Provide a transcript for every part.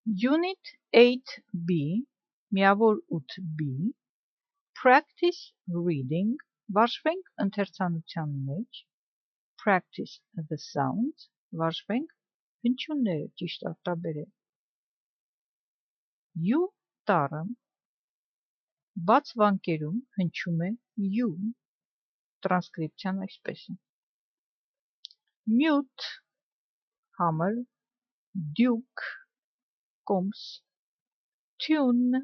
Unit 8B, միավոր 8B, practice reading, վարժվենք ընթերցանության մեջ, practice the sounds, վարժվենք հնչյունները, ճիշտ արտաբերել։ U տառը, բաց վանկերում հնչում է U, տրանսկրիպցիան այսպես է։ Mute, համր, duke, կոմս, tune,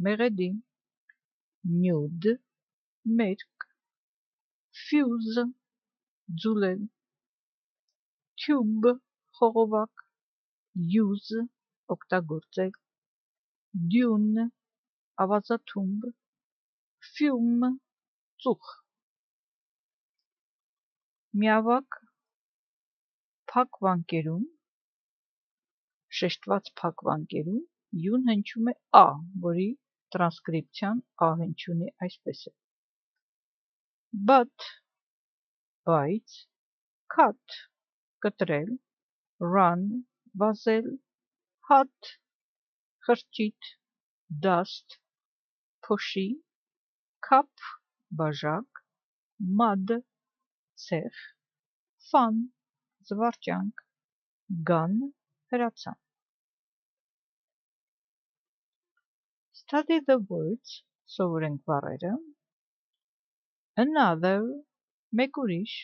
մեղեդի, nude, մերկ, fuse, ձուլել, tube, խողովակ, use, օգտագործել, dune, ավազաթումբ, fume, ծուխ։ Միավակ փակ վանկերում, շեշտված փակ վանկերում յուն հնչում է A, որի տրանսկրիպցիան A հնչյունի այսպես է։ But, բայց, cut, կտրել, run, վազել, hot, խրճիթ, dust, փոշի, cup, բաժակ, mud, ցեխ, fun, զվարճանք, gun, հրացան։ Study the words, սովորենք բառերը։ Another, մեկ ուրիշ,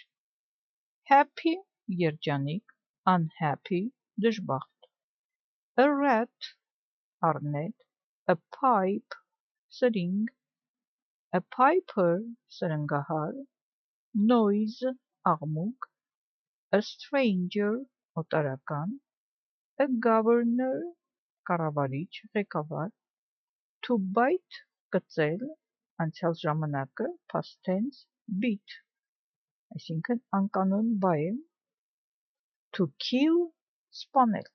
happy, երջանիկ, unhappy, դժբախտ, a rat, առնետ, a pipe, սրինգ, a piper, սրնգահար, noise, աղմուկ, a stranger, օտարական, a governor, կառավարիչ, ղեկավար, to bite, կծել, անցյալ ժամանակը, past tense, bit, այսինքն անկանոն բայ է, to kill, սպանել։